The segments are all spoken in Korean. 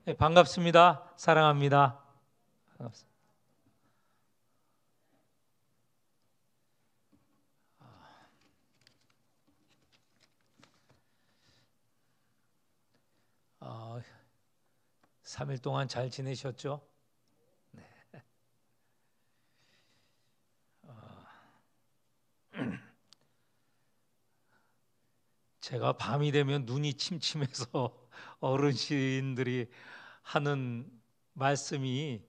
네, 반갑습니다. 사랑합니다. 반갑습니다. 어, 3일 동안 잘 지내셨죠? 제가 밤이 되면 눈이 침침해서 어르신들이 하는 말씀이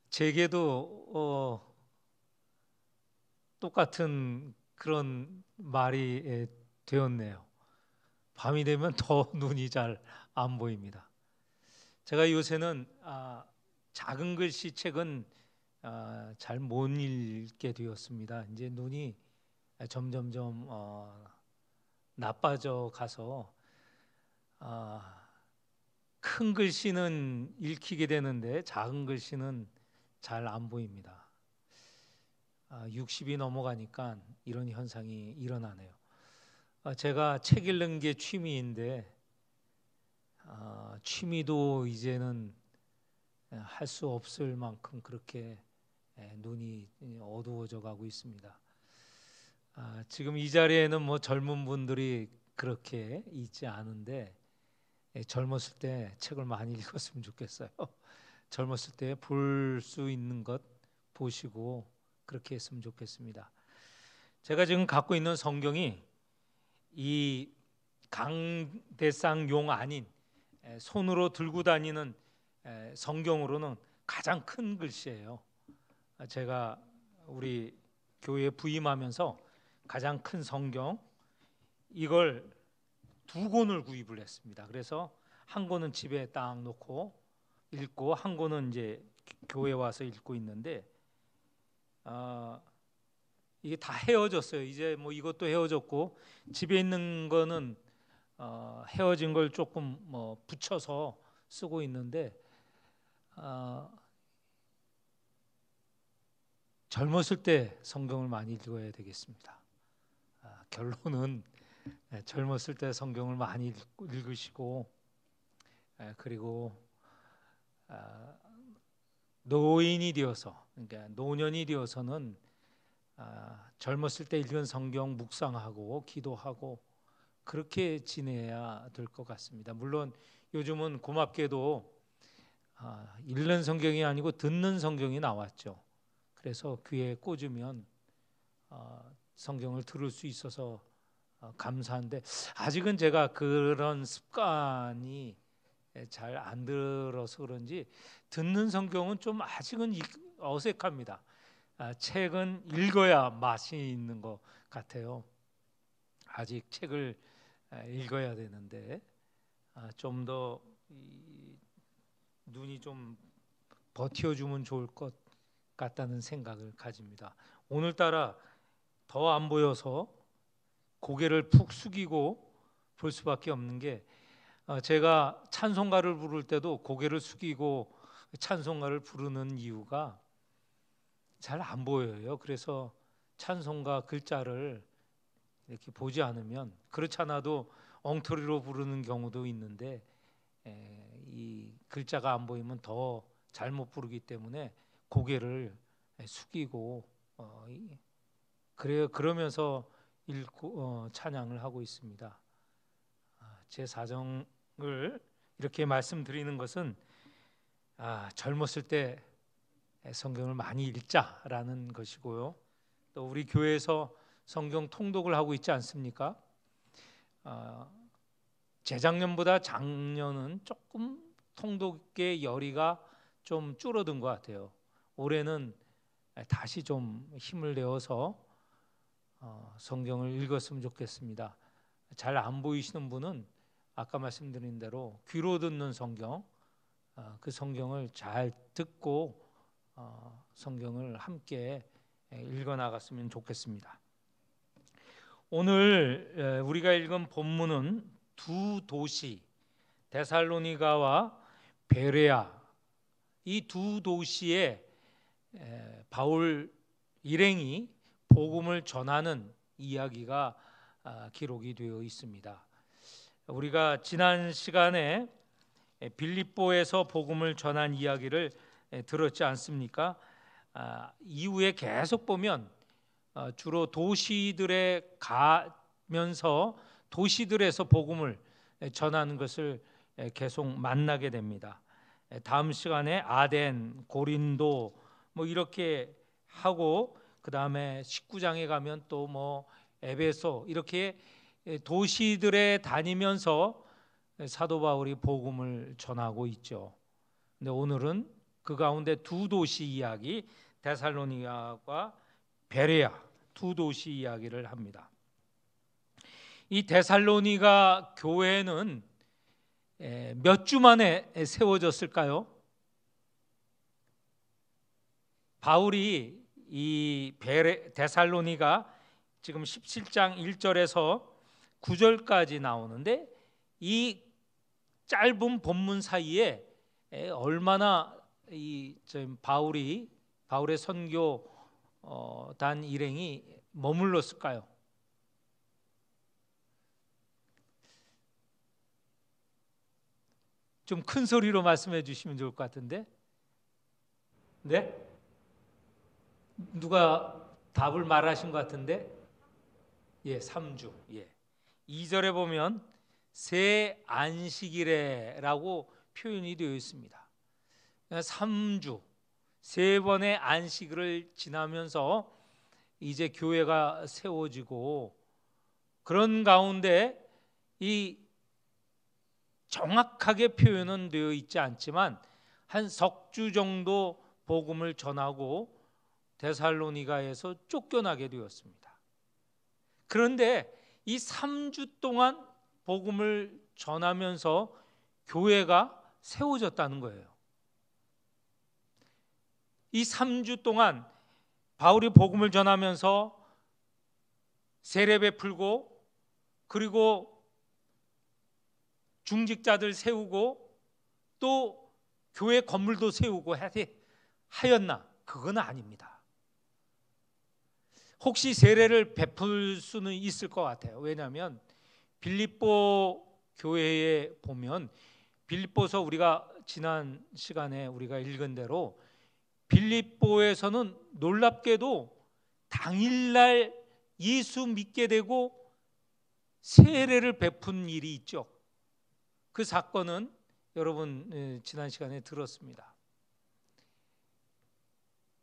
제게도 똑같은 그런 말이 되었네요. 밤이 되면 더 눈이 잘 안 보입니다. 제가 요새는 작은 글씨 책은 잘 못 읽게 되었습니다. 이제 눈이 점점점 나빠져 가서 큰 글씨는 읽히게 되는데 작은 글씨는 잘 안 보입니다. 60이 넘어가니까 이런 현상이 일어나네요. 제가 책 읽는 게 취미인데 취미도 이제는 할 수 없을 만큼 그렇게 눈이 어두워져 가고 있습니다. 지금 이 자리에는 뭐 젊은 분들이 그렇게 있지 않은데 젊었을 때 책을 많이 읽었으면 좋겠어요. 젊었을 때 볼 수 있는 것 보시고 그렇게 했으면 좋겠습니다. 제가 지금 갖고 있는 성경이 이 강대상용 아닌 손으로 들고 다니는 성경으로는 가장 큰 글씨예요. 제가 우리 교회에 부임하면서 가장 큰 성경 이걸 두 권을 구입을 했습니다. 그래서 한 권은 집에 딱 놓고 읽고 한 권은 이제 교회 와서 읽고 있는데 이게 다 헤어졌어요. 이제 뭐 이것도 헤어졌고 집에 있는 거는 헤어진 걸 조금 뭐 붙여서 쓰고 있는데 젊었을 때 성경을 많이 읽어야 되겠습니다. 결론은 젊었을 때 성경을 많이 읽으시고 그리고 노인이 되어서 그러니까 노년이 되어서는 젊었을 때 읽은 성경 묵상하고 기도하고 그렇게 지내야 될 것 같습니다. 물론 요즘은 고맙게도 읽는 성경이 아니고 듣는 성경이 나왔죠. 그래서 귀에 꽂으면 성경을 들을 수 있어서 감사한데 아직은 제가 그런 습관이 잘 안 들어서 그런지 듣는 성경은 좀 아직은 어색합니다. 책은 읽어야 맛이 있는 것 같아요. 아직 책을 읽어야 되는데 좀 더 눈이 좀 버텨주면 좋을 것 같다는 생각을 가집니다. 오늘따라 더 안 보여서 고개를 푹 숙이고 볼 수밖에 없는 게 제가 찬송가를 부를 때도 고개를 숙이고 찬송가를 부르는 이유가 잘 안 보여요. 그래서 찬송가 글자를 이렇게 보지 않으면 그렇지 않아도 엉터리로 부르는 경우도 있는데 이 글자가 안 보이면 더 잘못 부르기 때문에 고개를 숙이고 그러면서 읽고 찬양을 하고 있습니다. 제 사정을 이렇게 말씀드리는 것은 젊었을 때 성경을 많이 읽자라는 것이고요. 또 우리 교회에서 성경 통독을 하고 있지 않습니까? 재작년보다 작년은 조금 통독의 열의가 좀 줄어든 것 같아요. 올해는 다시 좀 힘을 내어서 성경을 읽었으면 좋겠습니다. 잘 안 보이시는 분은 아까 말씀드린 대로 귀로 듣는 성경, 그 성경을 잘 듣고 성경을 함께 읽어 나갔으면 좋겠습니다. 오늘 우리가 읽은 본문은 두 도시 데살로니가와 베레아 이 두 도시에 바울 일행이 복음을 전하는 이야기가 기록이 되어 있습니다. 우리가 지난 시간에 빌립보에서 복음을 전한 이야기를 들었지 않습니까? 이후에 계속 보면 주로 도시들에 가면서 도시들에서 복음을 전하는 것을 계속 만나게 됩니다. 다음 시간에 아덴, 고린도 뭐 이렇게 하고 그 다음에 19장에 가면 또 뭐 에베소 이렇게 도시들에 다니면서 사도 바울이 복음을 전하고 있죠. 근데 오늘은 그 가운데 두 도시 이야기, 데살로니가와 베레아 두 도시 이야기를 합니다. 이 데살로니가 교회는 몇 주 만에 세워졌을까요? 바울이 이 데살로니가 지금 17장 1절에서 9절까지 나오는데 이 짧은 본문 사이에 얼마나 바울의 선교 단 일행이 머물렀을까요? 좀 큰 소리로 말씀해 주시면 좋을 것 같은데. 네? 누가 답을 말하신 것 같은데? 예, 3주. 예. 2절에 보면 새 안식일에라고 표현이 되어 있습니다. 3주, 세 번의 안식일을 지나면서 이제 교회가 세워지고, 그런 가운데 이 정확하게 표현은 되어 있지 않지만 한 석 주 정도 복음을 전하고 데살로니가에서 쫓겨나게 되었습니다. 그런데 이 3주 동안 복음을 전하면서 교회가 세워졌다는 거예요. 이 3주 동안 바울이 복음을 전하면서 세례 베풀고, 그리고 중직자들 세우고, 또 교회 건물도 세우고 하였나? 그건 아닙니다. 혹시 세례를 베풀 수는 있을 것 같아요. 왜냐하면 빌립보 교회에 보면, 빌립보서 우리가 지난 시간에 우리가 읽은 대로 빌립보에서는 놀랍게도 당일날 예수 믿게 되고 세례를 베푼 일이 있죠. 그 사건은 여러분 지난 시간에 들었습니다.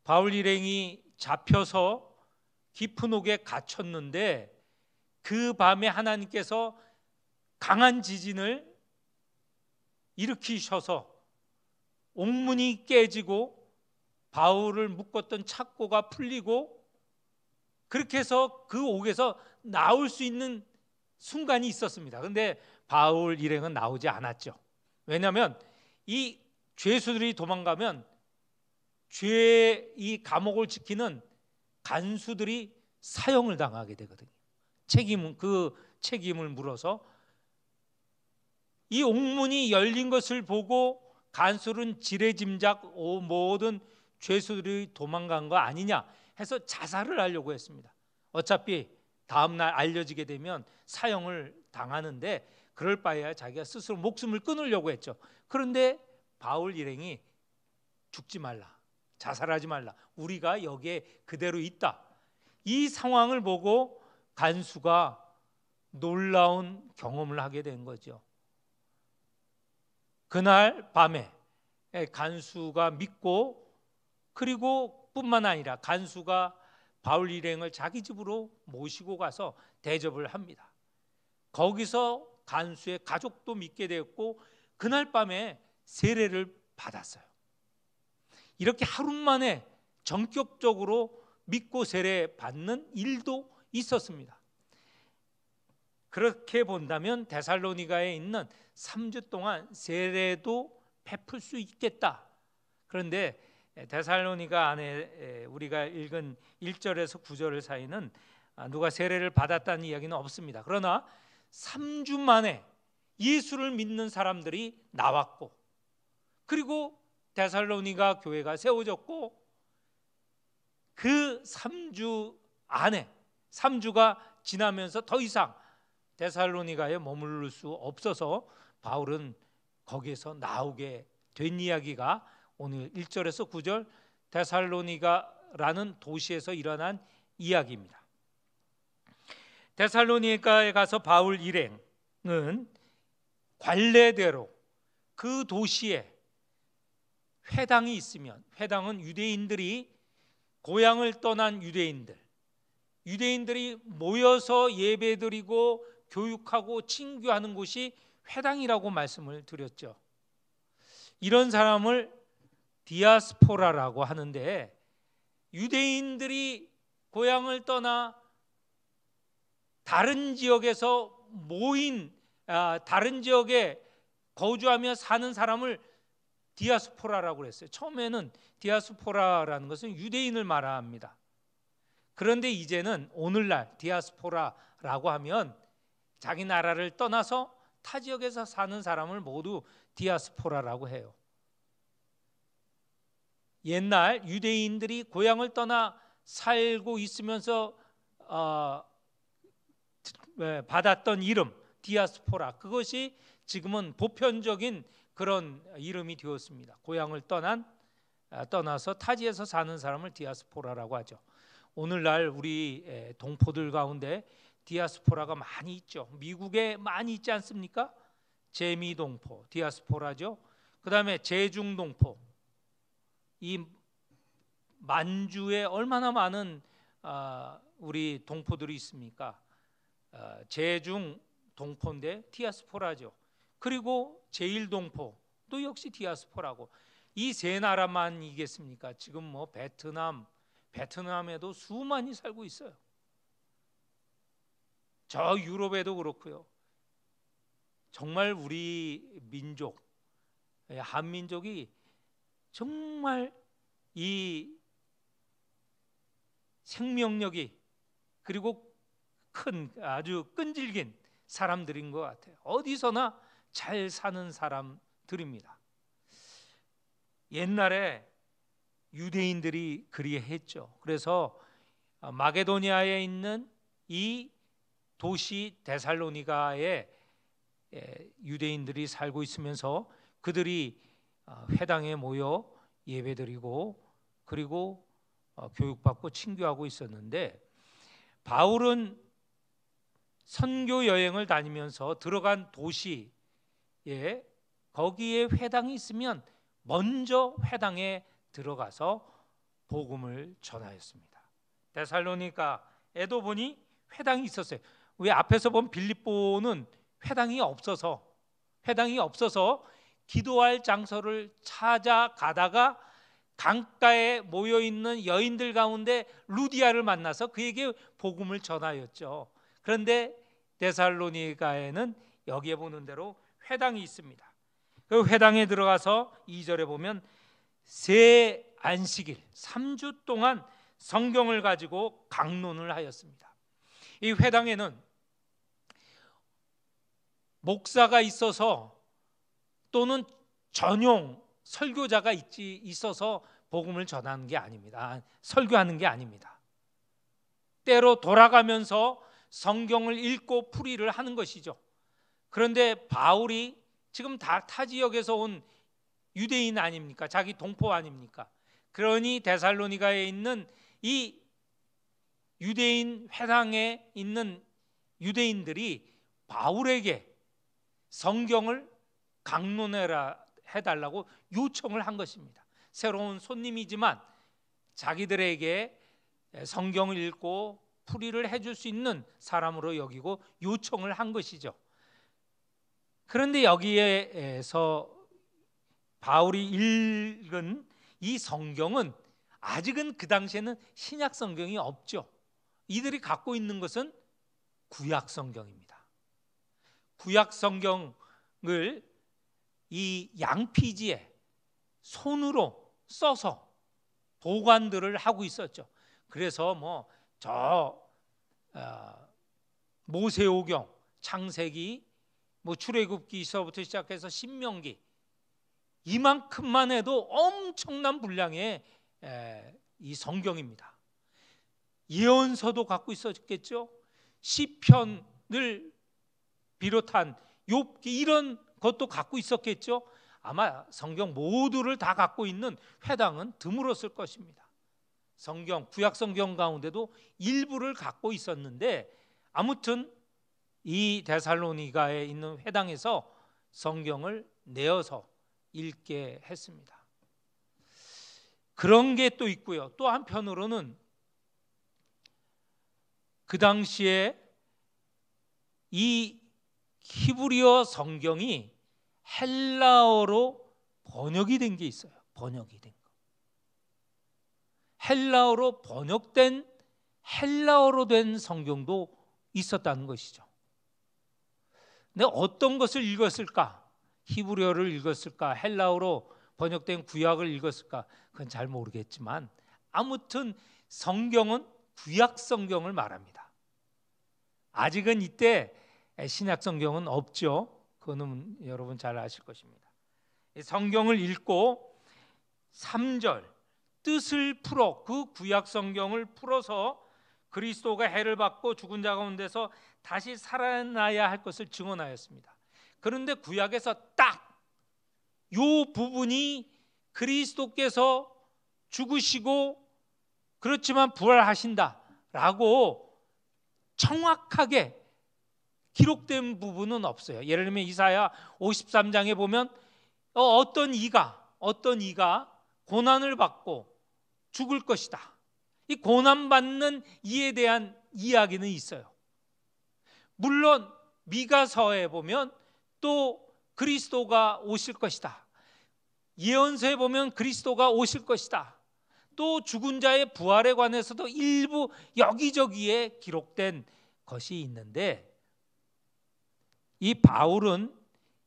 바울 일행이 잡혀서 깊은 옥에 갇혔는데 그 밤에 하나님께서 강한 지진을 일으키셔서 옥문이 깨지고 바울을 묶었던 착고가 풀리고, 그렇게 해서 그 옥에서 나올 수 있는 순간이 있었습니다. 그런데 바울 일행은 나오지 않았죠. 왜냐하면 이 죄수들이 도망가면 이 감옥을 지키는 간수들이 사형을 당하게 되거든요. 그 책임을 물어서 이 옥문이 열린 것을 보고 간수는 지레짐작 모든 죄수들이 도망간 거 아니냐 해서 자살을 하려고 했습니다. 어차피 다음날 알려지게 되면 사형을 당하는데 그럴 바에야 자기가 스스로 목숨을 끊으려고 했죠. 그런데 바울 일행이 죽지 말라, 자살하지 말라, 우리가 여기에 그대로 있다, 이 상황을 보고 간수가 놀라운 경험을 하게 된 거죠. 그날 밤에 간수가 믿고, 그리고 뿐만 아니라 간수가 바울 일행을 자기 집으로 모시고 가서 대접을 합니다. 거기서 간수의 가족도 믿게 되었고 그날 밤에 세례를 받았어요. 이렇게 하루 만에 전격적으로 믿고 세례 받는 일도 있었습니다. 그렇게 본다면 데살로니가에 있는 3주 동안 세례도 베풀 수 있겠다. 그런데 데살로니가 안에 우리가 읽은 1절에서 9절 사이는 누가 세례를 받았다는 이야기는 없습니다. 그러나 3주 만에 예수를 믿는 사람들이 나왔고, 그리고 데살로니가 교회가 세워졌고, 그 3주 안에 3주가 지나면서 더 이상 데살로니가에 머무를 수 없어서 바울은 거기에서 나오게 된 이야기가 오늘 1절에서 9절 데살로니가라는 도시에서 일어난 이야기입니다. 데살로니가에 가서 바울 일행은 관례대로 그 도시에 회당이 있으면, 회당은 유대인들이 고향을 떠난 유대인들이 모여서 예배드리고 교육하고 친교하는 곳이 회당이라고 말씀을 드렸죠. 이런 사람을 디아스포라라고 하는데, 유대인들이 고향을 떠나 다른 지역에서 다른 지역에 거주하며 사는 사람을 디아스포라라고 그랬어요. 처음에는 디아스포라라는 것은 유대인을 말합니다. 그런데 이제는 오늘날 디아스포라라고 하면 자기 나라를 떠나서 타 지역에서 사는 사람을 모두 디아스포라라고 해요. 옛날 유대인들이 고향을 떠나 살고 있으면서 받았던 이름 디아스포라, 그것이 지금은 보편적인 그런 이름이 되었습니다. 고향을 떠나서 타지에서 사는 사람을 디아스포라라고 하죠. 오늘날 우리 동포들 가운데 디아스포라가 많이 있죠. 미국에 많이 있지 않습니까? 재미 동포 디아스포라죠. 그 다음에 제중 동포, 이 만주에 얼마나 많은 우리 동포들이 있습니까? 제중 동포인데 디아스포라죠. 그리고 제일동포도 역시 디아스포라고. 이 세 나라만이겠습니까? 지금 뭐 베트남에도 수만이 살고 있어요. 저 유럽에도 그렇고요. 정말 우리 민족, 한민족이 정말 이 생명력이 그리고 큰 아주 끈질긴 사람들인 것 같아요. 어디서나 잘 사는 사람들입니다. 옛날에 유대인들이 그리했죠. 그래서 마게도니아에 있는 이 도시 데살로니가에 유대인들이 살고 있으면서 그들이 회당에 모여 예배드리고 그리고 교육받고 친교하고 있었는데, 바울은 선교 여행을 다니면서 들어간 도시에 거기에 회당이 있으면 먼저 회당에 들어가서 복음을 전하였습니다. 데살로니가에도 보니 회당이 있었어요. 왜 앞에서 본 빌립보는 회당이 없어서 기도할 장소를 찾아가다가 강가에 모여있는 여인들 가운데 루디아를 만나서 그에게 복음을 전하였죠. 그런데 데살로니가에는 여기에 보는 대로 회당이 있습니다. 그 회당에 들어가서 2절에 보면 새 안식일 3주 동안 성경을 가지고 강론을 하였습니다. 이 회당에는 목사가 있어서 또는 전용 설교자가 있어서 복음을 전하는 게 아닙니다. 설교하는 게 아닙니다. 때로 돌아가면서 성경을 읽고 풀이를 하는 것이죠. 그런데 바울이 지금 다 타 지역에서 온 유대인 아닙니까? 자기 동포 아닙니까? 그러니 데살로니가에 있는 이 유대인 회당에 있는 유대인들이 바울에게 성경을 강론해달라고 요청을 한 것입니다. 새로운 손님이지만 자기들에게 성경을 읽고 풀이를 해줄 수 있는 사람으로 여기고 요청을 한 것이죠. 그런데 여기에서 바울이 읽은 이 성경은 아직은 그 당시에는 신약 성경이 없죠. 이들이 갖고 있는 것은 구약 성경입니다. 구약 성경을 이 양피지에 손으로 써서 보관들을 하고 있었죠. 그래서 모세오경, 창세기, 출애굽기서부터 시작해서 신명기, 이만큼만 해도 엄청난 분량의 이 성경입니다. 예언서도 갖고 있었겠죠. 시편을 비롯한 욥기 이런 것도 갖고 있었겠죠. 아마 성경 모두를 다 갖고 있는 회당은 드물었을 것입니다. 성경, 구약 성경 가운데도 일부를 갖고 있었는데 아무튼 이 데살로니가에 있는 회당에서 성경을 내어서 읽게 했습니다. 그런 게 또 있고요. 또 한편으로는 그 당시에 이 히브리어 성경이 헬라어로 번역이 된 게 있어요. 번역이 된 거. 헬라어로 번역된 헬라어로 된 성경도 있었다는 것이죠. 근데 어떤 것을 읽었을까? 히브리어를 읽었을까? 헬라어로 번역된 구약을 읽었을까? 그건 잘 모르겠지만 아무튼 성경은 구약 성경을 말합니다. 아직은 이때 신약 성경은 없죠. 그거는 여러분 잘 아실 것입니다. 성경을 읽고 3절 뜻을 풀어 그 구약 성경을 풀어서 그리스도가 해를 받고 죽은 자 가운데서 다시 살아나야 할 것을 증언하였습니다. 그런데 구약에서 딱 이 부분이 그리스도께서 죽으시고 그렇지만 부활하신다라고 정확하게 기록된 부분은 없어요. 예를 들면 이사야 53장에 보면 어떤 이가 고난을 받고 죽을 것이다. 이 고난받는 이에 대한 이야기는 있어요. 물론 미가서에 보면 또 그리스도가 오실 것이다. 예언서에 보면 그리스도가 오실 것이다. 또 죽은 자의 부활에 관해서도 일부 여기저기에 기록된 것이 있는데 이 바울은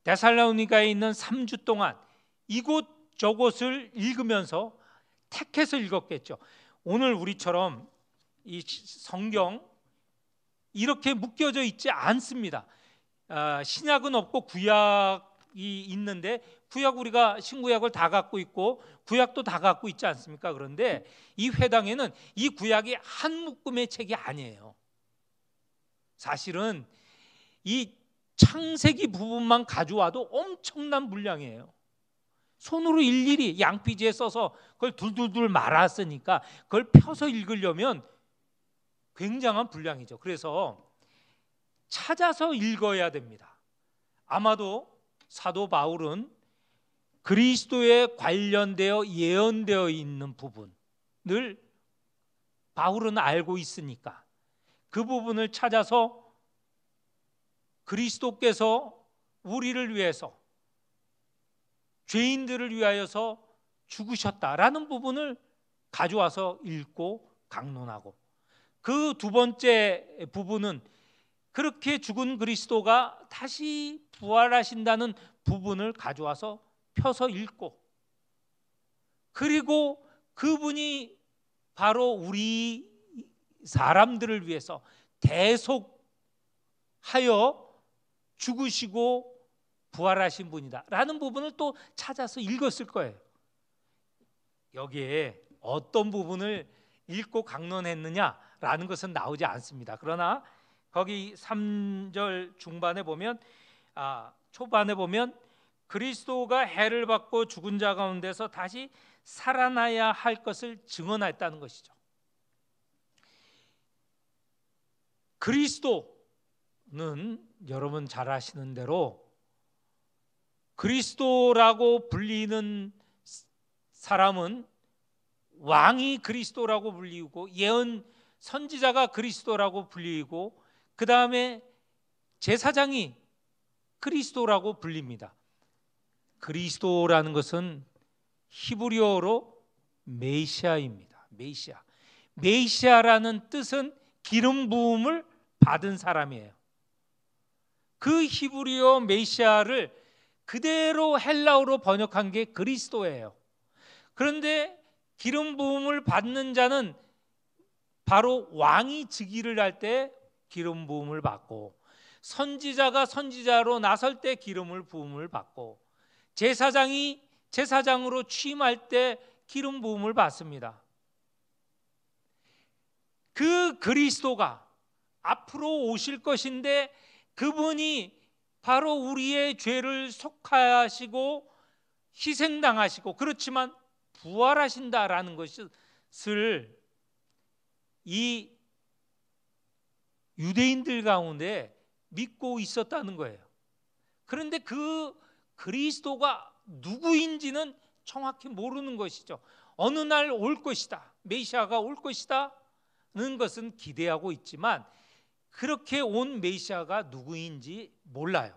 데살로니가에 있는 3주 동안 이곳저곳을 읽으면서 택해서 읽었겠죠. 오늘 우리처럼 이 성경 이렇게 묶여져 있지 않습니다. 신약은 없고 구약이 있는데 구약 우리가 신구약을 다 갖고 있고 구약도 다 갖고 있지 않습니까? 그런데 이 회당에는 이 구약이 한 묶음의 책이 아니에요. 사실은 이 창세기 부분만 가져와도 엄청난 분량이에요. 손으로 일일이 양피지에 써서 그걸 둘둘둘 말았으니까 그걸 펴서 읽으려면 굉장한 분량이죠. 그래서 찾아서 읽어야 됩니다. 아마도 사도 바울은 그리스도에 관련되어 예언되어 있는 부분을 바울은 알고 있으니까 그 부분을 찾아서 그리스도께서 우리를 위해서 죄인들을 위하여서 죽으셨다라는 부분을 가져와서 읽고 강론하고 그 두 번째 부분은 그렇게 죽은 그리스도가 다시 부활하신다는 부분을 가져와서 펴서 읽고 그리고 그분이 바로 우리 사람들을 위해서 대속하여 죽으시고 부활하신 분이다 라는 부분을 또 찾아서 읽었을 거예요. 여기에 어떤 부분을 읽고 강론했느냐라는 것은 나오지 않습니다. 그러나 거기 3절 중반에 보면 초반에 보면 그리스도가 해를 받고 죽은 자 가운데서 다시 살아나야 할 것을 증언했다는 것이죠. 그리스도는 여러분 잘 아시는 대로 그리스도라고 불리는 사람은 왕이 그리스도라고 불리고 예언 선지자가 그리스도라고 불리고 그 다음에 제사장이 그리스도라고 불립니다. 그리스도라는 것은 히브리어로 메시아입니다. 메시아라는 뜻은 기름 부음을 받은 사람이에요. 그 히브리어 메시아를 그대로 헬라어로 번역한 게 그리스도예요. 그런데 기름 부음을 받는 자는 바로 왕이 즉위를 할 때 기름 부음을 받고 선지자가 선지자로 나설 때 기름을 부음을 받고 제사장이 제사장으로 취임할 때 기름 부음을 받습니다. 그 그리스도가 앞으로 오실 것인데 그분이 바로 우리의 죄를 속하시고 희생당하시고 그렇지만 부활하신다라는 것을 이 유대인들 가운데 믿고 있었다는 거예요. 그런데 그 그리스도가 누구인지는 정확히 모르는 것이죠. 어느 날 올 것이다, 메시아가 올 것이다는 것은 기대하고 있지만 그렇게 온 메시아가 누구인지 몰라요.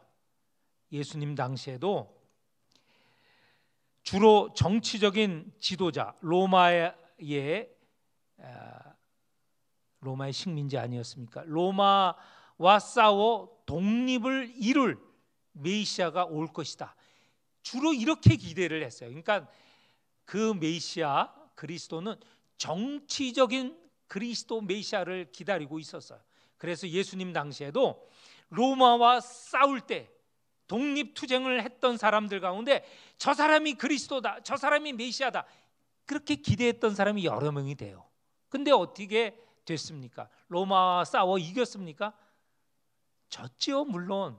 예수님 당시에도 주로 정치적인 지도자, 로마의 식민지 아니었습니까? 로마와 싸워 독립을 이룰 메시아가 올 것이다. 주로 이렇게 기대를 했어요. 그러니까 그 메시아 그리스도는 정치적인 그리스도 메시아를 기다리고 있었어요. 그래서 예수님 당시에도 로마와 싸울 때 독립투쟁을 했던 사람들 가운데 저 사람이 그리스도다, 저 사람이 메시아다, 그렇게 기대했던 사람이 여러 명이 돼요. 근데 어떻게 됐습니까? 로마와 싸워 이겼습니까? 졌지요, 물론.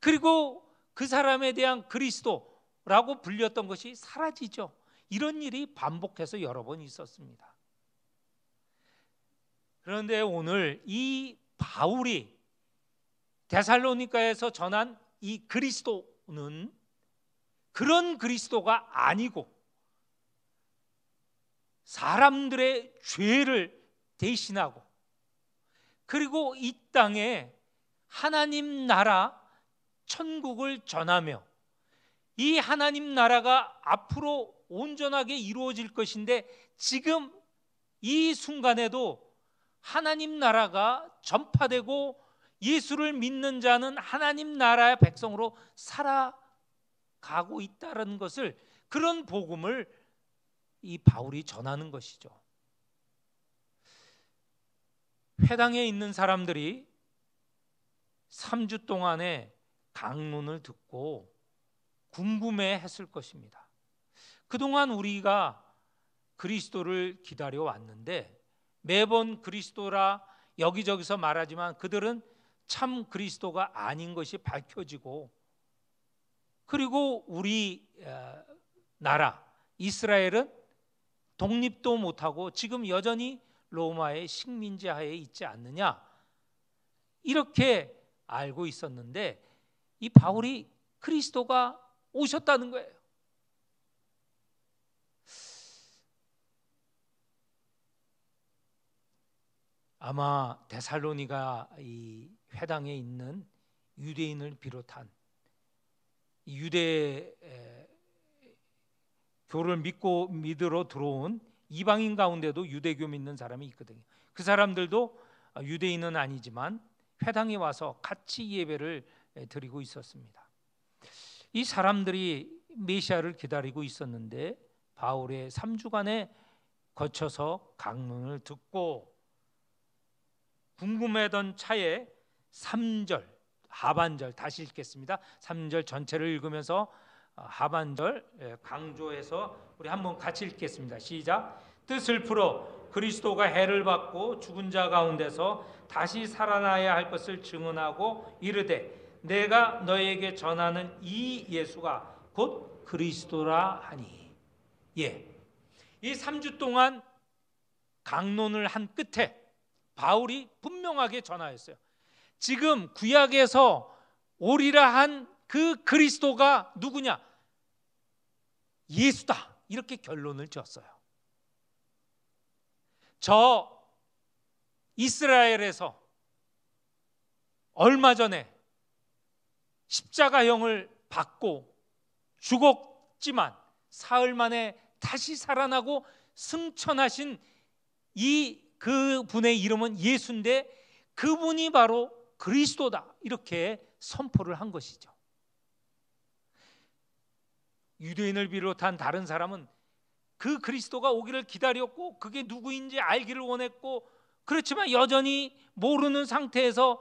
그리고 그 사람에 대한 그리스도라고 불렸던 것이 사라지죠. 이런 일이 반복해서 여러 번 있었습니다. 그런데 오늘 이 바울이 데살로니가에서 전한 이 그리스도는 그런 그리스도가 아니고 사람들의 죄를 대신하고 그리고 이 땅에 하나님 나라 천국을 전하며 이 하나님 나라가 앞으로 온전하게 이루어질 것인데 지금 이 순간에도 하나님 나라가 전파되고 예수를 믿는 자는 하나님 나라의 백성으로 살아가고 있다는 것을, 그런 복음을 이 바울이 전하는 것이죠. 회당에 있는 사람들이 3주 동안의 강론을 듣고 궁금해했을 것입니다. 그동안 우리가 그리스도를 기다려 왔는데 매번 그리스도라 여기저기서 말하지만 그들은 참 그리스도가 아닌 것이 밝혀지고, 그리고 우리 나라 이스라엘은 독립도 못하고 지금 여전히 로마의 식민지 하에 있지 않느냐, 이렇게 알고 있었는데 이 바울이 그리스도가 오셨다는 거예요. 아마 데살로니가 이 회당에 있는 유대인을 비롯한 유대 교를 믿으러 들어온 이방인 가운데도 유대교 믿는 사람이 있거든요. 그 사람들도 유대인은 아니지만 회당에 와서 같이 예배를 드리고 있었습니다. 이 사람들이 메시아를 기다리고 있었는데 바울의 3주간에 거쳐서 강론을 듣고 궁금해던 차에 3절 하반절 다시 읽겠습니다. 3절 전체를 읽으면서 하반절 강조해서 우리 한번 같이 읽겠습니다. 시작. 뜻을 풀어 그리스도가 해를 받고 죽은 자 가운데서 다시 살아나야 할 것을 증언하고 이르되 내가 너에게 전하는 이 예수가 곧 그리스도라 하니. 이 3주 동안 강론을 한 끝에 바울이 분명하게 전하였어요. 지금 구약에서 오리라 한 그 그리스도가 누구냐? 예수다. 이렇게 결론을 지었어요. 저 이스라엘에서 얼마 전에 십자가형을 받고 죽었지만 사흘 만에 다시 살아나고 승천하신 그분의 이름은 예수인데 그분이 바로 그리스도다, 이렇게 선포를 한 것이죠. 유대인을 비롯한 다른 사람은 그 그리스도가 오기를 기다렸고 그게 누구인지 알기를 원했고, 그렇지만 여전히 모르는 상태에서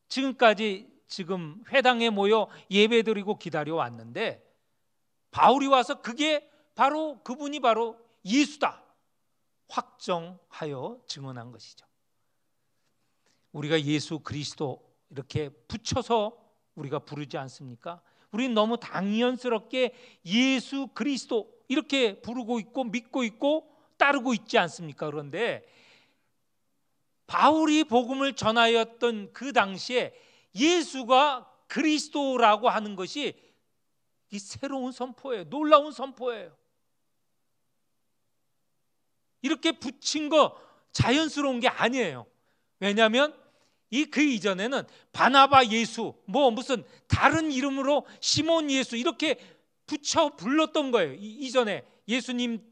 지금 회당에 모여 예배드리고 기다려 왔는데 바울이 와서 그게 바로 그분이 바로 예수다 확정하여 증언한 것이죠. 우리가 예수 그리스도 이렇게 붙여서 우리가 부르지 않습니까? 우리는 너무 당연스럽게 예수 그리스도 이렇게 부르고 있고 믿고 있고 따르고 있지 않습니까? 그런데 바울이 복음을 전하였던 그 당시에 예수가 그리스도라고 하는 것이 이 새로운 선포예요. 놀라운 선포예요. 이렇게 붙인 거 자연스러운 게 아니에요. 왜냐하면 그 이전에는 바나바 예수, 무슨 다른 이름으로 시몬 예수 이렇게 붙여 불렀던 거예요. 이전에 예수님까지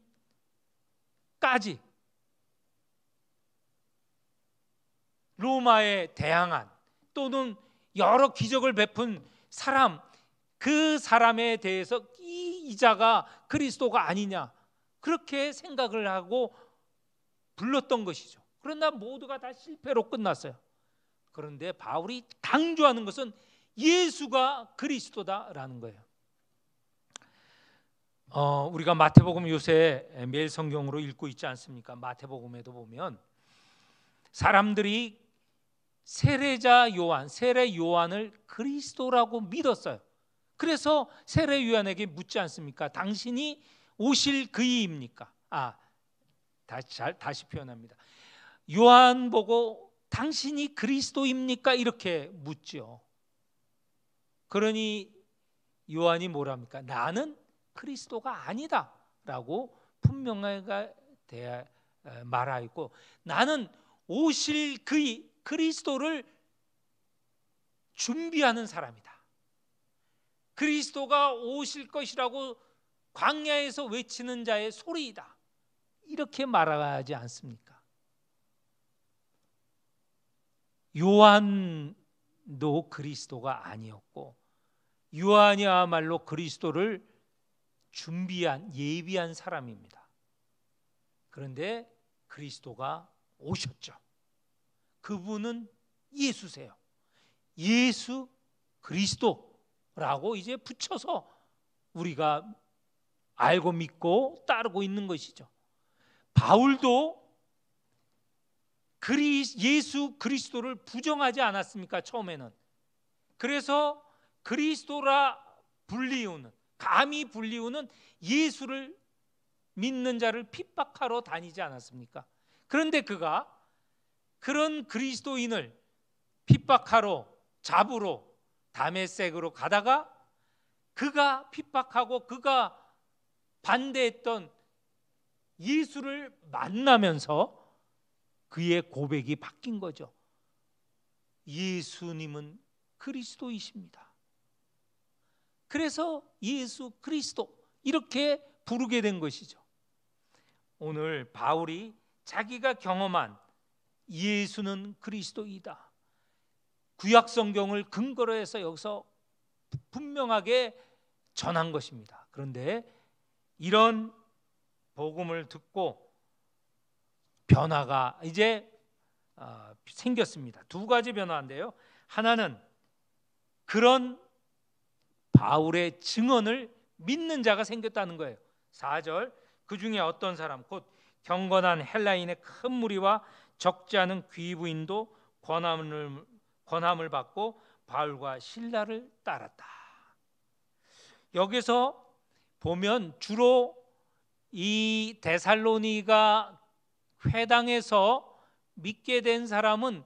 로마에 대항한 또는 여러 기적을 베푼 사람, 그 사람에 대해서 이자가 그리스도가 아니냐 그렇게 생각을 하고 불렀던 것이죠. 그러나 모두가 다 실패로 끝났어요. 그런데 바울이 강조하는 것은 예수가 그리스도다라는 거예요. 우리가 마태복음 요새 매일 성경으로 읽고 있지 않습니까? 마태복음에도 보면 사람들이 세례자 요한, 세례 요한을 그리스도라고 믿었어요. 그래서 세례 요한에게 묻지 않습니까? 당신이 오실 그이입니까? 다시 표현합니다. 요한 보고 당신이 그리스도입니까? 이렇게 묻죠. 그러니 요한이 뭐랍니까? 나는 그리스도가 아니다 라고 분명하게 말하고, 나는 오실 그이 그리스도를 준비하는 사람이다. 그리스도가 오실 것이라고 광야에서 외치는 자의 소리이다. 이렇게 말하지 않습니까? 요한도 그리스도가 아니었고 요한이야말로 그리스도를 준비한 예비한 사람입니다. 그런데 그리스도가 오셨죠. 그분은 예수세요. 예수 그리스도라고 이제 붙여서 우리가 알고 믿고 따르고 있는 것이죠. 바울도 예수 그리스도를 부정하지 않았습니까? 처음에는. 그래서 그리스도라 감히 불리우는 예수를 믿는 자를 핍박하러 다니지 않았습니까? 그런데 그가 그런 그리스도인을 핍박하러 잡으러 다메섹으로 가다가 그가 핍박하고 그가 반대했던 예수를 만나면서 그의 고백이 바뀐 거죠. 예수님은 그리스도이십니다. 그래서 예수 그리스도 이렇게 부르게 된 것이죠. 오늘 바울이 자기가 경험한 예수는 그리스도이다, 구약 성경을 근거로 해서 여기서 분명하게 전한 것입니다. 그런데 이런 복음을 듣고 변화가 이제 생겼습니다. 두 가지 변화인데요. 하나는 그런 바울의 증언을 믿는 자가 생겼다는 거예요. 4절, 그 중에 어떤 사람 곧 경건한 헬라인의 큰 무리와 적지 않은 귀부인도 권함을 받고 바울과 실라를 따랐다. 여기서 보면 주로 이 데살로니가 회당에서 믿게 된 사람은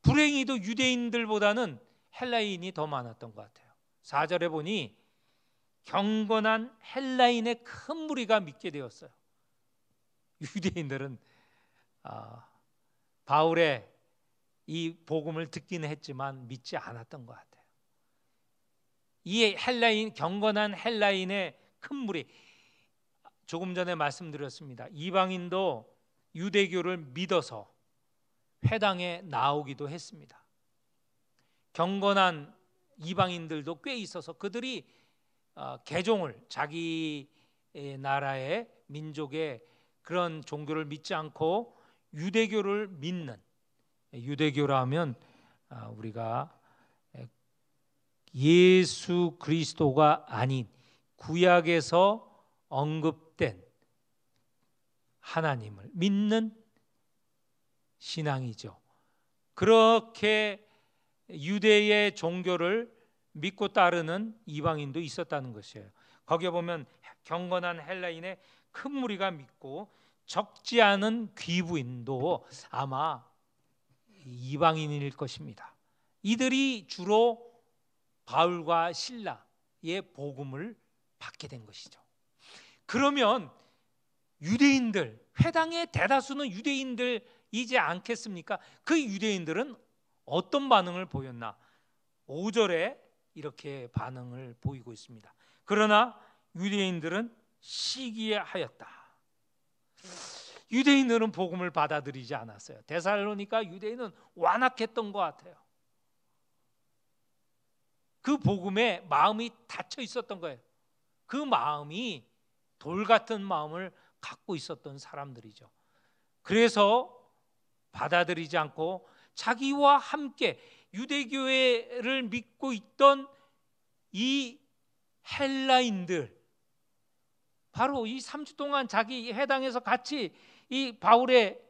불행히도 유대인들보다는 헬라인이 더 많았던 것 같아요. 4절에 보니 경건한 헬라인의 큰 무리가 믿게 되었어요. 유대인들은 바울의 이 복음을 듣기는 했지만 믿지 않았던 것 같아요. 이 경건한 헬라인의 큰 무리, 조금 전에 말씀드렸습니다. 이방인도 유대교를 믿어서 회당에 나오기도 했습니다. 경건한 이방인들도 꽤 있어서 그들이 개종을, 자기 나라의 민족의 그런 종교를 믿지 않고 유대교를 믿는, 유대교라 하면 우리가 예수 그리스도가 아닌 구약에서 언급된 하나님을 믿는 신앙이죠. 그렇게 유대의 종교를 믿고 따르는 이방인도 있었다는 것이에요. 거기에 보면 경건한 헬라인의 큰 무리가 믿고 적지 않은 귀부인도 아마 이방인일 것입니다. 이들이 주로 바울과 실라의 복음을 받게 된 것이죠. 그러면 유대인들, 회당의 대다수는 유대인들이지 않겠습니까? 그 유대인들은 어떤 반응을 보였나? 5절에 이렇게 반응을 보이고 있습니다. 그러나 유대인들은 시기하였다. 유대인들은 복음을 받아들이지 않았어요. 데살로니가 유대인은 완악했던 것 같아요. 그 복음에 마음이 닫혀 있었던 거예요. 그 마음이 돌 같은 마음을 갖고 있었던 사람들이죠. 그래서 받아들이지 않고 자기와 함께 유대교회를 믿고 있던 이 헬라인들, 바로 이 3주 동안 자기 회당에서 같이 이 바울의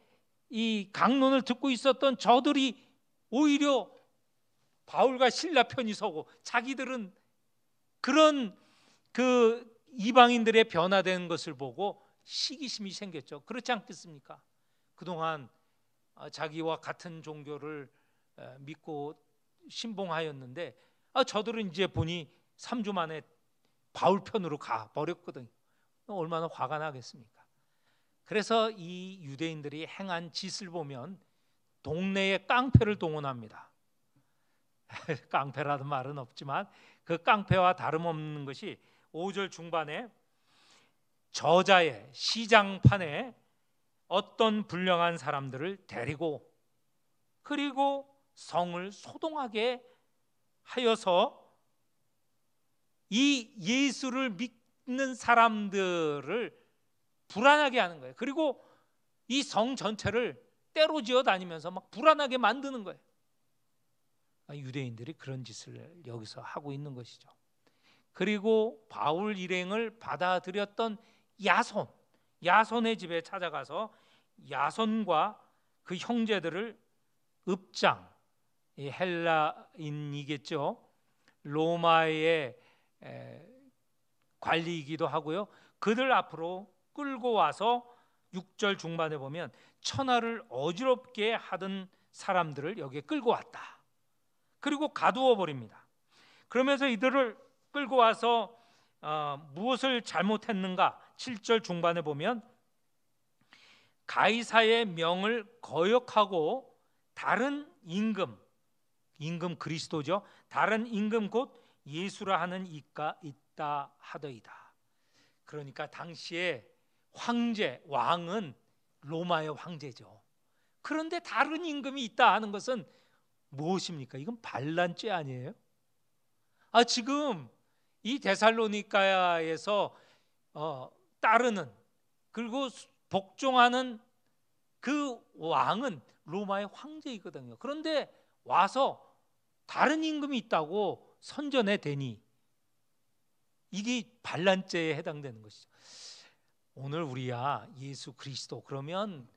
이 강론을 듣고 있었던 저들이 오히려 바울과 실라 편이 서고 자기들은 그런 그 이방인들의 변화된 것을 보고 시기심이 생겼죠. 그렇지 않겠습니까? 그동안 자기와 같은 종교를 믿고 신봉하였는데 저들은 이제 보니 3주 만에 바울 편으로 가버렸거든요. 얼마나 화가 나겠습니까? 그래서 이 유대인들이 행한 짓을 보면 동네에 깡패를 동원합니다. 깡패라는 말은 없지만 그 깡패와 다름없는 것이 5절 중반에 저자의 시장판에 어떤 불량한 사람들을 데리고 그리고 성을 소동하게 하여서 이 예수를 믿는 사람들을 불안하게 하는 거예요. 그리고 이 성 전체를 때로지어 다니면서 막 불안하게 만드는 거예요. 유대인들이 그런 짓을 여기서 하고 있는 것이죠. 그리고 바울 일행을 받아들였던 야손의 집에 찾아가서 야손과 그 형제들을 읍장, 헬라인이겠죠, 로마의 관리이기도 하고요, 그들 앞으로 끌고 와서 6절 중반에 보면 천하를 어지럽게 하던 사람들을 여기에 끌고 왔다. 그리고 가두어 버립니다. 그러면서 이들을 끌고 와서 무엇을 잘못했는가? 7절 중반에 보면 가이사의 명을 거역하고 다른 임금 그리스도죠, 다른 임금 곧 예수라 하는 이가 있다 하더이다. 그러니까 당시에 왕은 로마의 황제죠. 그런데 다른 임금이 있다 하는 것은 무엇입니까? 이건 반란죄 아니에요? 지금 이 데살로니가에서 따르는 그리고 복종하는 그 왕은 로마의 황제이거든요. 그런데 와서 다른 임금이 있다고 선전해 대니 이게 반란죄에 해당되는 것이죠. 오늘 우리야 예수 그리스도 그러면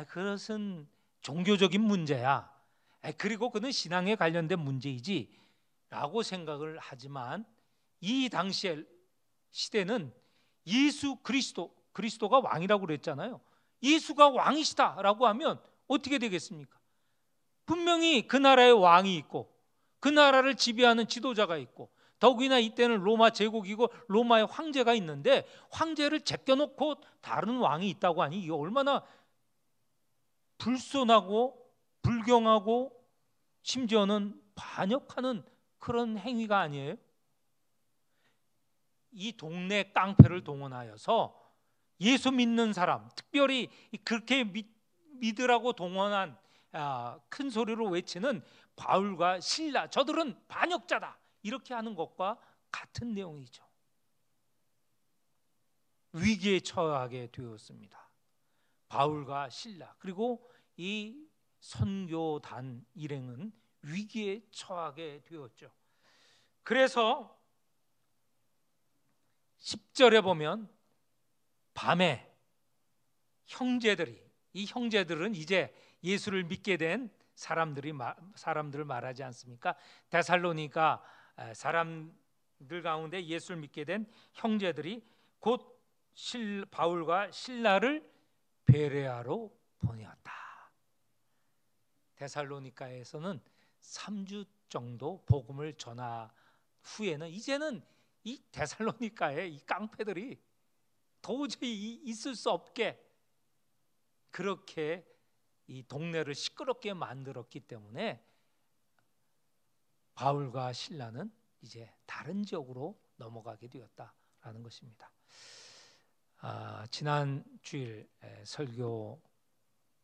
그것은 종교적인 문제야, 그리고 그는 신앙에 관련된 문제이지 라고 생각을 하지만 이 당시의 시대는 예수 그리스도가 왕이라고 그랬잖아요. 예수가 왕이시다라고 하면 어떻게 되겠습니까? 분명히 그 나라의 왕이 있고 그 나라를 지배하는 지도자가 있고 더욱이나 이때는 로마 제국이고 로마의 황제가 있는데 황제를 제껴놓고 다른 왕이 있다고 하니 이게 얼마나 불손하고 불경하고 심지어는 반역하는 그런 행위가 아니에요? 이 동네 깡패를 동원하여서 예수 믿는 사람, 특별히 그렇게 믿으라고 동원한 큰 소리로 외치는 바울과 실라, 저들은 반역자다, 이렇게 하는 것과 같은 내용이죠. 위기에 처하게 되었습니다. 바울과 실라 그리고 이 선교단 일행은 위기에 처하게 되었죠. 그래서 10절에 보면 밤에 이 형제들은 이제 예수를 믿게 된 사람들을 말하지 않습니까? 데살로니가 사람들 가운데 예수를 믿게 된 형제들이 곧 바울과 실라를 베레아로 보내었다. 데살로니가에서는 3주 정도 복음을 전한 후에는 이제는 이 데살로니가에 이 깡패들이 도저히 있을 수 없게 그렇게 이 동네를 시끄럽게 만들었기 때문에 바울과 실라는 이제 다른 지역으로 넘어가게 되었다라는 것입니다. 지난 주일 설교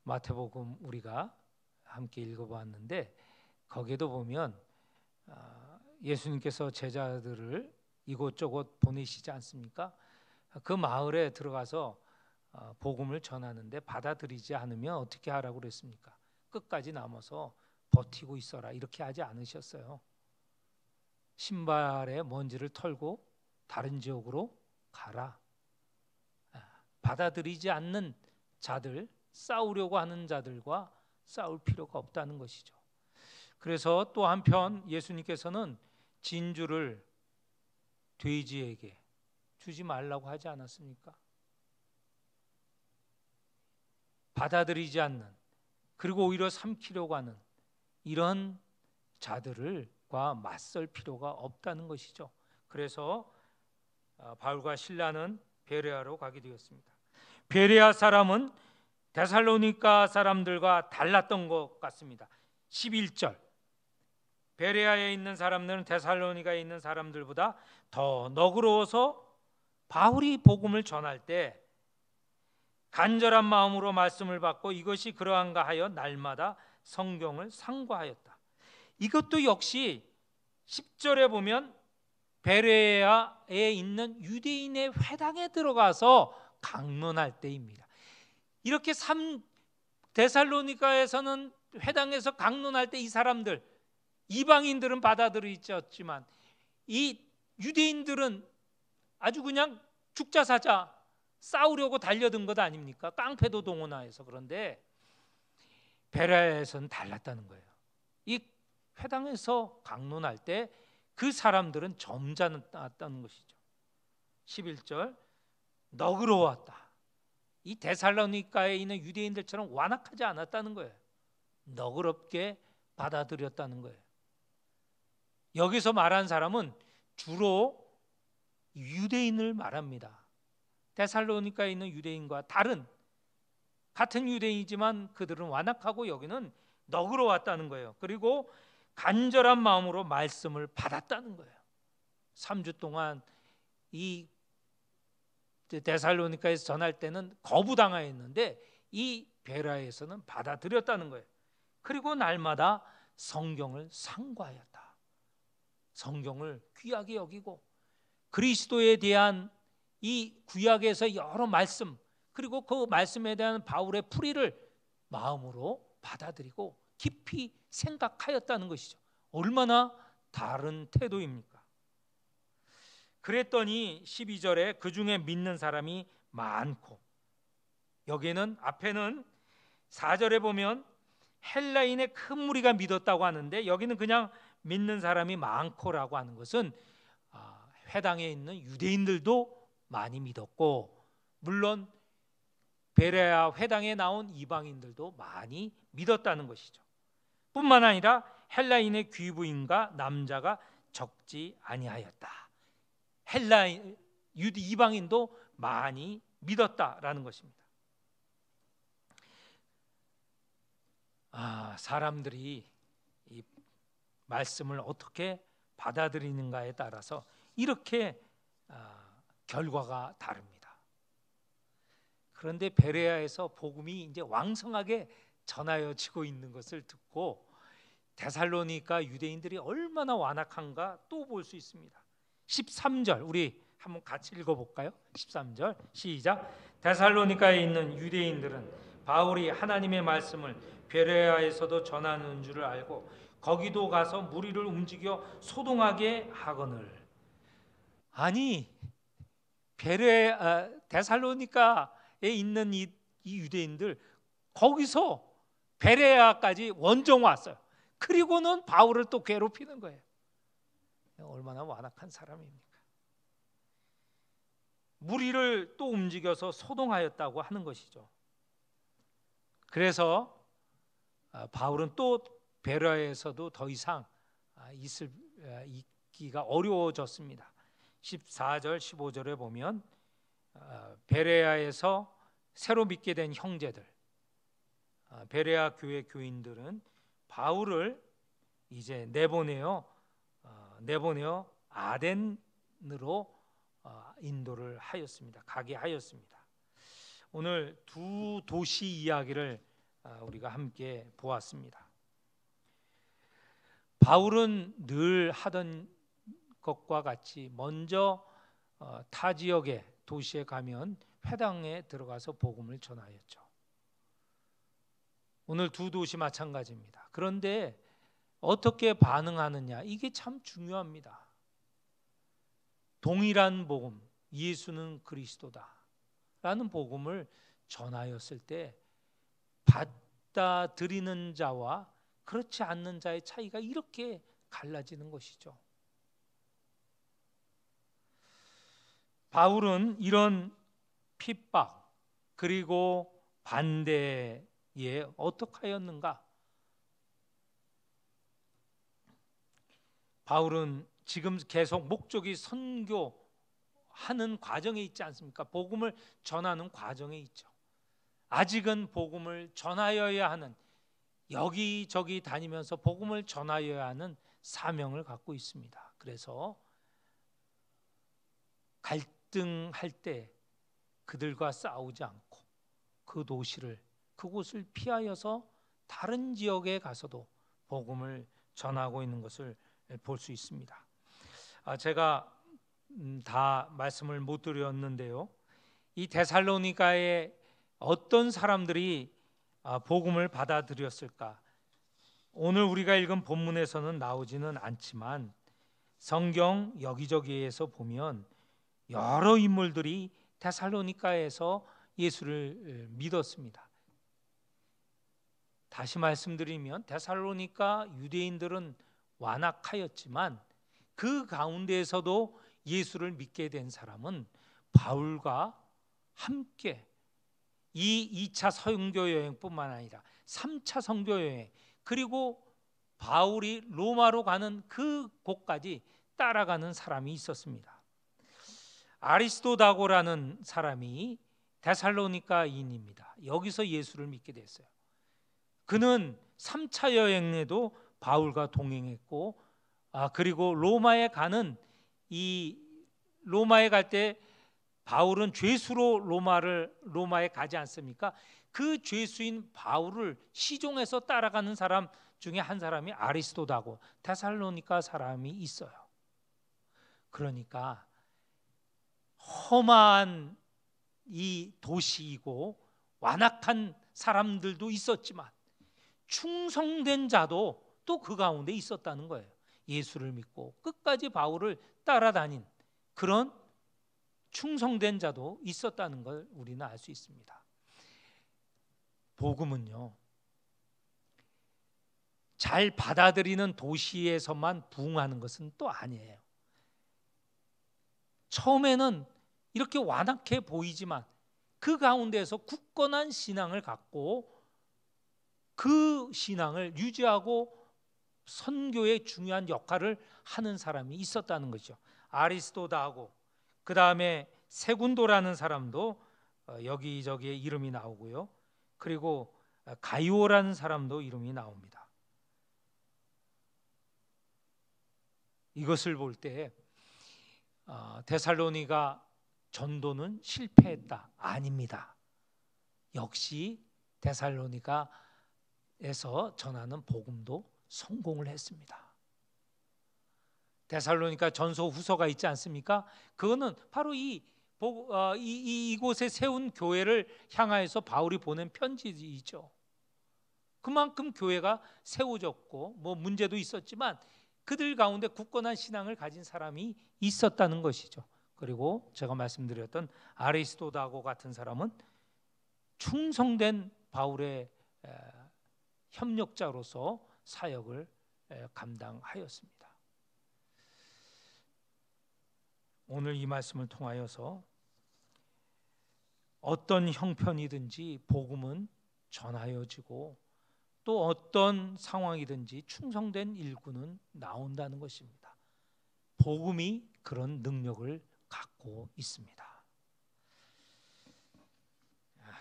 마태복음 우리가 함께 읽어보았는데 거기에도 보면 예수님께서 제자들을 이곳저곳 보내시지 않습니까? 그 마을에 들어가서 복음을 전하는데 받아들이지 않으면 어떻게 하라고 그랬습니까? 끝까지 남아서 버티고 있어라 이렇게 하지 않으셨어요. 신발에 먼지를 털고 다른 지역으로 가라. 받아들이지 않는 자들, 싸우려고 하는 자들과 싸울 필요가 없다는 것이죠. 그래서 또 한편 예수님께서는 진주를 돼지에게 주지 말라고 하지 않았습니까? 받아들이지 않는, 그리고 오히려 삼키려고 하는 이런 자들과 맞설 필요가 없다는 것이죠. 그래서 바울과 실라는 베레아로 가게 되었습니다. 베레아 사람은 데살로니가 사람들과 달랐던 것 같습니다. 11절 베레아에 있는 사람들은 데살로니가에 있는 사람들보다 더 너그러워서 바울이 복음을 전할 때 간절한 마음으로 말씀을 받고 이것이 그러한가 하여 날마다 성경을 상고하였다. 이것도 역시 10절에 보면 베레아에 있는 유대인의 회당에 들어가서 강론할 때입니다. 이렇게 데살로니가에서는 회당에서 강론할 때 이 사람들, 이방인들은 받아들이졌지만 이 유대인들은 아주 그냥 죽자 사자 싸우려고 달려든 것 아닙니까? 깡패도 동원하여서. 그런데 베레아에서는 달랐다는 거예요. 이 회당에서 강론할 때 그 사람들은 점잖았다는 것이죠. 11절 너그러웠다. 이 데살로니가에 있는 유대인들처럼 완악하지 않았다는 거예요. 너그럽게 받아들였다는 거예요. 여기서 말한 사람은 주로 유대인을 말합니다. 데살로니가에 있는 유대인과 다른 같은 유대인이지만 그들은 완악하고 여기는 너그러웠다는 거예요. 그리고 간절한 마음으로 말씀을 받았다는 거예요. 3주 동안 이 데살로니가에서 전할 때는 거부당하였는데 이 베레아에서는 받아들였다는 거예요. 그리고 날마다 성경을 상고하였다. 성경을 귀하게 여기고 그리스도에 대한 이 구약에서 여러 말씀, 그리고 그 말씀에 대한 바울의 풀이를 마음으로 받아들이고 깊이 생각하였다는 것이죠. 얼마나 다른 태도입니까? 그랬더니 12절에 그 중에 믿는 사람이 많고, 여기에는 앞에는 4절에 보면 헬라인의 큰 무리가 믿었다고 하는데 여기는 그냥 믿는 사람이 많고라고 하는 것은 회당에 있는 유대인들도 많이 믿었고, 물론 베레아 회당에 나온 이방인들도 많이 믿었다는 것이죠. 뿐만 아니라 헬라인의 귀부인과 남자가 적지 아니하였다. 헬라인 이방인도 많이 믿었다라는 것입니다. 사람들이 이 말씀을 어떻게 받아들이는가에 따라서 이렇게 결과가 다릅니다. 그런데 베레아에서 복음이 이제 왕성하게 전하여지고 있는 것을 듣고 데살로니가 유대인들이 얼마나 완악한가 또 볼 수 있습니다. 13절 우리 한번 같이 읽어볼까요? 13절 시작. 데살로니가에 있는 유대인들은 바울이 하나님의 말씀을 베레아에서도 전하는 줄을 알고 거기도 가서 무리를 움직여 소동하게 하거늘. 아니 데살로니가에 있는 이 유대인들 거기서 베레아까지 원정 왔어요. 그리고는 바울을 또 괴롭히는 거예요. 얼마나 완악한 사람입니까? 무리를 또 움직여서 소동하였다고 하는 것이죠. 그래서 바울은 또 베레아에서도 더 이상 있기가 어려워졌습니다. 14절 15절에 보면 베레아에서 새로 믿게 된 형제들, 베레아 교회 교인들은 바울을 이제 내보내어 아덴으로 인도를 하였습니다. 가게 하였습니다. 오늘 두 도시 이야기를 우리가 함께 보았습니다. 바울은 늘 하던 것과 같이 먼저 타 지역의 도시에 가면 회당에 들어가서 복음을 전하였죠. 오늘 두 도시 마찬가지입니다. 그런데 어떻게 반응하느냐, 이게 참 중요합니다. 동일한 복음, 예수는 그리스도다 라는 복음을 전하였을 때 받아들이는 자와 그렇지 않는 자의 차이가 이렇게 갈라지는 것이죠. 바울은 이런 핍박 그리고 반대에 어떻게 하였는가? 바울은 지금 계속 목적이 선교하는 과정에 있지 않습니까? 복음을 전하는 과정에 있죠. 아직은 복음을 전하여야 하는, 여기저기 다니면서 복음을 전하여야 하는 사명을 갖고 있습니다. 그래서 갈등할 때 그들과 싸우지 않고 그 도시를, 그곳을 피하여서 다른 지역에 가서도 복음을 전하고 있는 것을 볼 수 있습니다. 제가 다 말씀을 못 드렸는데요, 이 데살로니가에 어떤 사람들이 복음을 받아들였을까? 오늘 우리가 읽은 본문에서는 나오지는 않지만 성경 여기저기에서 보면 여러 인물들이 데살로니가에서 예수를 믿었습니다. 다시 말씀드리면 데살로니가 유대인들은 완악하였지만 그 가운데에서도 예수를 믿게 된 사람은 바울과 함께 이 2차 선교 여행뿐만 아니라 3차 선교 여행, 그리고 바울이 로마로 가는 그 곳까지 따라가는 사람이 있었습니다. 아리스도다고라는 사람이 데살로니가인입니다. 여기서 예수를 믿게 됐어요. 그는 3차 여행에도 바울과 동행했고, 그리고 로마에 갈 때 바울은 죄수로 로마에 가지 않습니까? 그 죄수인 바울을 시종해서 따라가는 사람 중에 한 사람이 아리스도다고 데살로니가 사람이 있어요. 그러니까 험한 이 도시이고 완악한 사람들도 있었지만 충성된 자도 또 그 가운데 있었다는 거예요. 예수를 믿고 끝까지 바울을 따라다닌 그런 충성된 자도 있었다는 걸 우리는 알 수 있습니다. 복음은요, 잘 받아들이는 도시에서만 부흥하는 것은 또 아니에요. 처음에는 이렇게 완악해 보이지만 그 가운데에서 굳건한 신앙을 갖고 그 신앙을 유지하고 선교의 중요한 역할을 하는 사람이 있었다는 거죠. 아리스도다하고 그 다음에 세군도라는 사람도 여기저기에 이름이 나오고요. 그리고 가이오라는 사람도 이름이 나옵니다. 이것을 볼 때 데살로니가 전도는 실패했다? 아닙니다. 역시 데살로니가에서 전하는 복음도 성공을 했습니다. 데살로니가 전서 후서가 있지 않습니까? 그거는 바로 이곳에 세운 교회를 향하여서 바울이 보낸 편지이죠. 그만큼 교회가 세워졌고 문제도 있었지만 그들 가운데 굳건한 신앙을 가진 사람이 있었다는 것이죠. 그리고 제가 말씀드렸던 아리스도다고 같은 사람은 충성된 바울의 협력자로서 사역을 감당하였습니다. 오늘 이 말씀을 통하여서 어떤 형편이든지 복음은 전하여지고 또 어떤 상황이든지 충성된 일꾼은 나온다는 것입니다. 복음이 그런 능력을 갖고 있습니다.